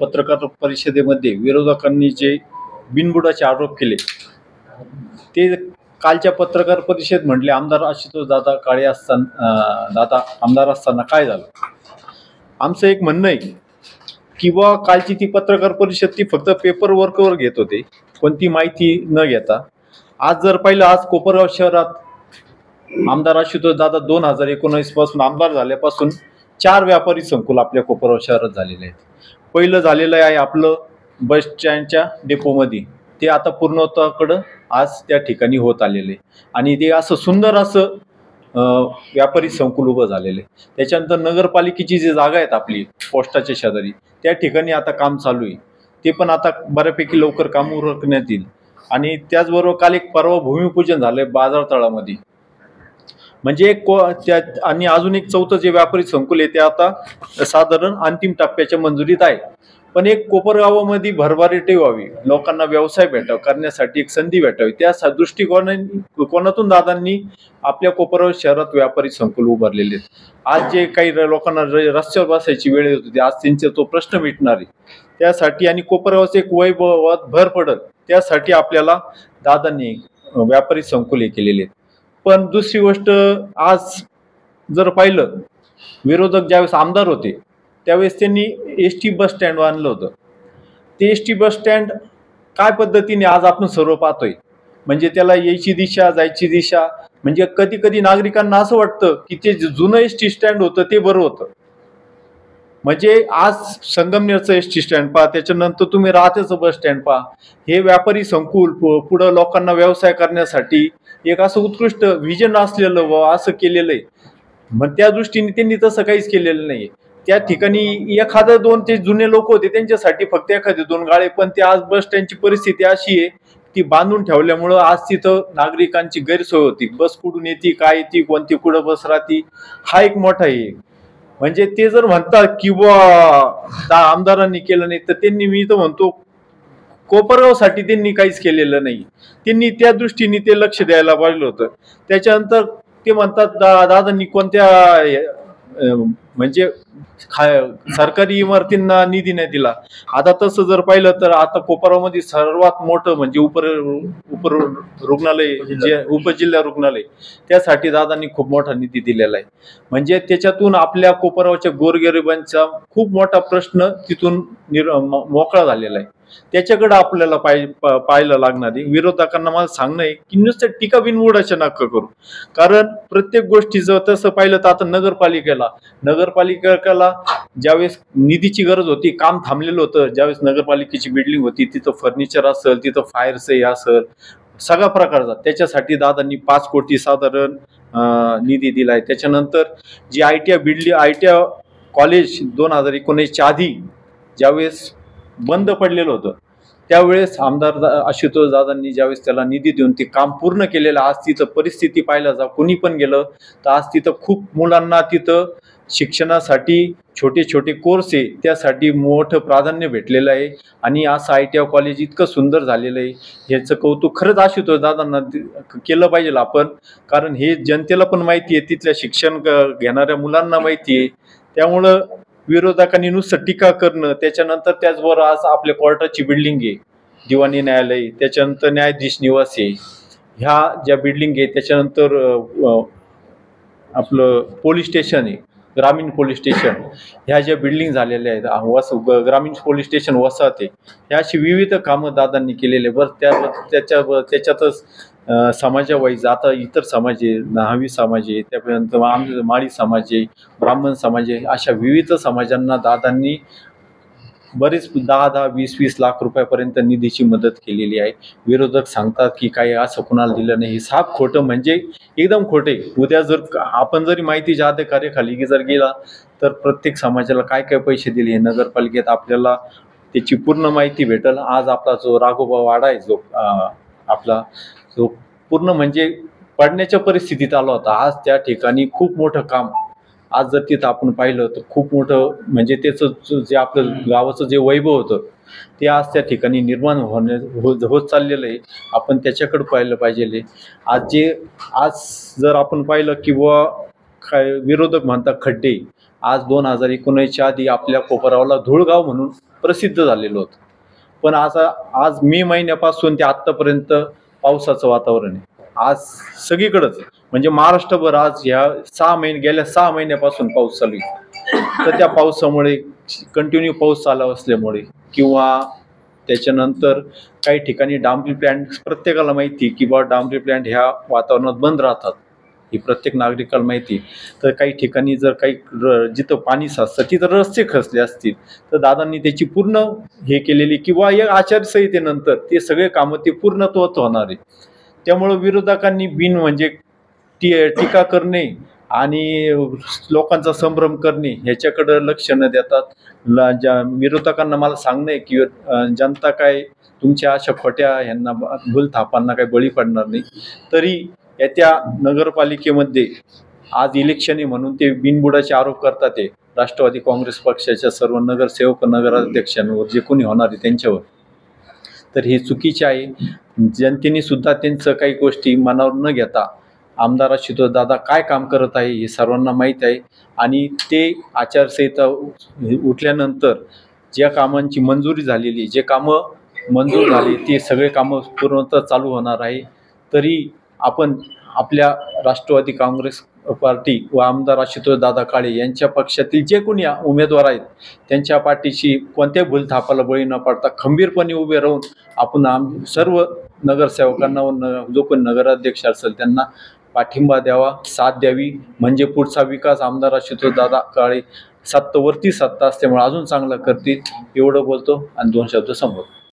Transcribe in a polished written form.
पत्रकार परिषदेमध्ये विरोधकांनी जे बिनबुडाचे आरोप केले ते कालच्या पत्रकार परिषदेत म्हटले आमदार आशुतोष दादा काळे असताना दादा आमदार असताना काय झालं. आमचं एक म्हणणं आहे की बुवा कालची ती पत्रकार परिषद ती फक्त पेपर वर्कवर घेत होते, कोणती माहिती न घेता. आज जर पाहिलं, आज कोपरगाव शहरात आमदार आशुतोष दादा 2019 पासून आमदार झाल्यापासून 4 व्यापारी संकुल आपल्या कोपरगाव शहरात झालेले आहेत. पहिलं झालेलं आहे आपलं बस स्टँडच्या डेपोमध्ये, ते आता पूर्णत्वाकडं आज त्या ठिकाणी होत आलेले आणि ते असं सुंदर असं व्यापारी संकुल उभं झालेले. त्याच्यानंतर नगरपालिकेची जी जागा आहेत आपली पोस्टाच्या शेजारी, त्या ठिकाणी आता काम चालू आहे, ते पण आता बऱ्यापैकी लवकर काम उरकण्यात येईल. आणि त्याचबरोबर काल एक परवा भूमिपूजन झालंय बाजार तळामध्ये, म्हणजे आणि अजून एक चौथं जे व्यापारी संकुल आहे ते आता साधारण अंतिम टप्प्याच्या मंजुरीत आहे. पण एक कोपरगावामध्ये भरभराटी व्हावी, लोकांना व्यवसाय करण्यासाठी एक संधी भेटावी, त्या दृष्टिकोनातून दादांनी आपल्या कोपरगाव शहरात व्यापारी संकुल उभारलेले आहेत. आज जे काही लोकांना रस्त्यावर बसायची वेळ येत होती, आज त्यांचा तो प्रश्न मिटणार आहे. त्यासाठी आणि कोपरगावचं एक वैभवात भर पडत, त्यासाठी आपल्याला दादांनी व्यापारी संकुल केलेले आहेत. पण दुसरी गोष्ट, आज जर पाहिलं, विरोधक ज्यावेळेस आमदार होते त्यावेळेस त्यांनी एस टी बस स्टँड आणलं होतं. ते एस टी बस स्टँड काय पद्धतीने आज आपण सर्व पाहतोय, म्हणजे त्याला यायची दिशा जायची दिशा, म्हणजे कधी कधी नागरिकांना असं वाटतं की ते जुनं एस टी स्टँड होतं ते बरं होतं. म्हणजे आज संगमनेरचं एस टी स्टँड पहा, त्याच्यानंतर तुम्ही राहतेचं बस स्टँड पहा, हे व्यापारी संकुल पुढं लोकांना व्यवसाय करण्यासाठी एक असं उत्कृष्ट व्हिजन असलेलं असं केलेलं आहे. मग त्या दृष्टीने त्यांनी तसं काहीच केलेलं नाही. त्या ठिकाणी एखादं 2 ते जुने लोक होते त्यांच्यासाठी फक्त एखादे 2 गाळे, पण ते आज बस स्टँडची परिस्थिती अशी आहे ती बांधून ठेवल्यामुळं आज तिथं नागरिकांची गैरसोय होती. बस कुठून येते, काय येते, कोणती कुठं बस राहते, हा एक मोठा आहे. म्हणजे ते जर म्हणतात की बुवा आमदारांनी केलं नाही, तर त्यांनी, मी तर म्हणतो कोपरगावसाठी त्यांनी काहीच केलेलं नाही. त्यांनी त्या दृष्टीने ते लक्ष द्यायला पाहिलं होतं. त्याच्यानंतर ते म्हणतात दादांनी कोणत्या म्हणजे सरकारी इमारतींना निधी नाही दिला. आता तसं जर पाहिलं तर आता कोपरगावमध्ये सर्वात मोठं म्हणजे उप रुग्णालय, जे उपजिल्हा रुग्णालय, त्यासाठी दादांनी खूप मोठा निधी दिलेला आहे. म्हणजे त्याच्यातून आपल्या कोपरगावच्या गोरगरिबांचा खूप मोठा प्रश्न तिथून मोकळा झालेला आहे. त्याच्याकडे आपल्याला पाहायला लागणार आहे. विरोधकांना मला सांगणं आहे की नुसतं टीका बिनबुडाच्या नका करू, कारण प्रत्येक गोष्टीचं तसं पाहिलं तर आता नगरपालिकेला ज्यावेळेस निधीची गरज होती, काम थांबलेलं होतं, ज्यावेळेस नगरपालिकेची बिल्डिंग होती तिथं फर्निचर असेल, तिथं फायरचं असेल, सगळ्या प्रकारचा, त्याच्यासाठी दादांनी 5 कोटी साधारण निधी दिलाय. त्याच्यानंतर जी ITI कॉलेज 2019च्या आधी ज्यावेळेस बंद पडलेलं होतं, त्यावेळेस आमदार आशुतोष दादांनी ज्यावेळेस त्याला निधी देऊन ते काम पूर्ण केलेलं. आज तिथं परिस्थिती पाहायला जा, कोणी पण गेलं तर आज तिथं खूप मुलांना तिथं शिक्षणासाठी छोटे छोटे कोर्स आहे, त्यासाठी मोठं प्राधान्य भेटलेलं आहे. आणि असं ITI कॉलेज इतकं सुंदर झालेलं आहे, ह्याचं कौतुक खरंच आशुतोष दादांना केलं पाहिजे आपण, कारण हे जनतेला पण माहिती आहे, तिथल्या शिक्षण घेणाऱ्या मुलांना माहिती आहे. त्यामुळं विरोधकांनी नुसतं टीका करणं, त्याच्यानंतर त्याचबरोबर आज आपल्या कोर्टाची बिल्डिंग आहे, दिवाणी न्यायालय, त्याच्यानंतर न्यायाधीश निवास आहे, ह्या ज्या बिल्डिंग आहे, त्याच्यानंतर आपलं पोलीस स्टेशन आहे, ग्रामीण पोलीस स्टेशन, ह्या ज्या बिल्डिंग झालेल्या आहेत, ग्रामीण पोलीस स्टेशन वसाहत आहे, ह्या अशी विविध कामं दादांनी केलेले. बरं त्याच्यातच समाजावाईज आता इतर समाज आहे, न्हावी समाज आहे, त्यानंतर माळी समाज आहे, ब्राह्मण समाज आहे, अशा विविध समाजांना दादांनी बरेच 10-10, 20-20 लाख रुपयापर्यंत निधीची मदत केलेली आहे. विरोधक सांगतात की काही असं कुणाला दिलं नाही, साफ खोटं, म्हणजे एकदम खोटे. उद्या जर आपण जरी माहितीच्या अधिकाऱ्याखाली जर गेला तर प्रत्येक समाजाला काय काय पैसे दिले नगरपालिकेत आपल्याला त्याची पूर्ण माहिती भेटेल. आज आपला जो राघोबा वाडा आहे, जो पूर्ण म्हणजे पडण्याच्या परिस्थितीत आला होता, आज त्या ठिकाणी खूप मोठं काम, आज जर तिथं आपण पाहिलं तर खूप मोठं, म्हणजे त्याचं जे आपलं गावाचं जे वैभव होतं ते आज त्या ठिकाणी निर्माण होत चाललेलं आहे. आपण त्याच्याकडे पाहिलं पाहिजे. आज जर आपण पाहिलं की काय विरोधक म्हणतात खड्डे, आज 2019च्या आधी आपल्या कोपरगावला धुळगाव म्हणून प्रसिद्ध झालेलं होतं. पण आज मे महिन्यापासून ते आत्तापर्यंत पावसाचं वातावरण आहे. आज सगळीकडंच म्हणजे महाराष्ट्रभर आज गेल्या 6 महिन्यापासून पाऊस चालू आहे. तर त्या पावसामुळे कंटिन्यू पाऊस चालू असल्यामुळे किंवा त्याच्यानंतर काही ठिकाणी डांबरी प्लॅन्ट प्रत्येकाला माहिती की बा डांबरी प्लॅन्ट ह्या वातावरणात बंद राहतात, ही प्रत्येक नागरिकाला माहिती. तर काही ठिकाणी जर काही जिथं पाणी साचतं तिथं रस्ते खचले असतील तर दादांनी त्याची पूर्ण हे केलेली किंवा या आचारसंहितेनंतर ते सगळे कामं ते पूर्णत्वात होणार आहे. त्यामुळं विरोधकांनी म्हणजे टीका करणे आणि लोकांचा संभ्रम करणे ह्याच्याकडं लक्ष न देतात विरोधकांना मला सांगणं आहे की जनता काय तुमच्या अशा खोट्या ह्यांना भूलथापांना काही बळी पडणार नाही. तरी येत्या नगरपालिकेमध्ये आज इलेक्शन आहे म्हणून ते बिनबुडाचे आरोप करतात ते राष्ट्रवादी काँग्रेस पक्षाच्या सर्व नगरसेवक नगराध्यक्षांवर जे कोणी होणार आहे त्यांच्यावर. तर हे चुकीचे आहे. जनतेने सुद्धा त्यांचं काही गोष्टी मनावर न घेता आमदार दादा काय काम करत आहे हे सर्वांना माहीत आहे. आणि ते आचारसंहिता उठल्यानंतर ज्या कामांची मंजुरी झालेली, जे कामं मंजूर झाली ते सगळे कामं पूर्णतः चालू होणार आहे. तरी आपण आपल्या राष्ट्रवादी काँग्रेस पार्टी व आमदार दादा काळे यांच्या पक्षातील जे कोणी उमेदवार आहेत त्यांच्या पाठीशी कोणत्याही भूलथापाला बळी न पडता खंबीरपणे उभे राहून आपण सर्व नगरसेवकांना व जो कोणी नगराध्यक्ष असेल त्यांना पाठिंबा द्यावा, साथ द्यावी. म्हणजे पुढचा विकास आमदार दादा काळे सत्तावरती सत्ता असल्यामुळे अजून चांगला करतील. एवढं बोलतो आणि 2 शब्द संपवतो.